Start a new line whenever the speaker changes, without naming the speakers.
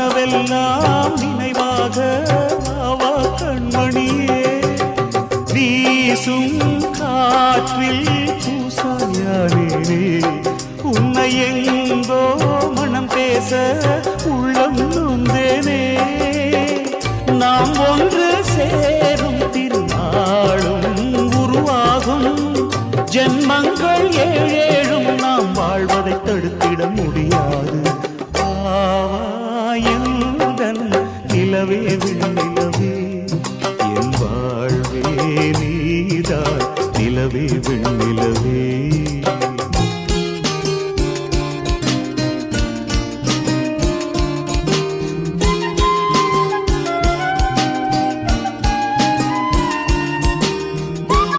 கனவெல்லாம் நினைவாக ஆவா கண்மணியே வீசும் காற்றில் பூசாயானே உன்னை எங்கோ மனம் பேச உள்ளம் நொந்தேனே நாம் ஒன்று சேரும் திருநாளும் உருவாகும் ஜென்மங்கள் ஏழேழும் நாம் வாழ்வதை தடுத்திட முடியாது ஆவாயந்தன் நிலவே விண்ணிலவே என் வாழ்வே நீதான் நிலவே விண்ணிலவே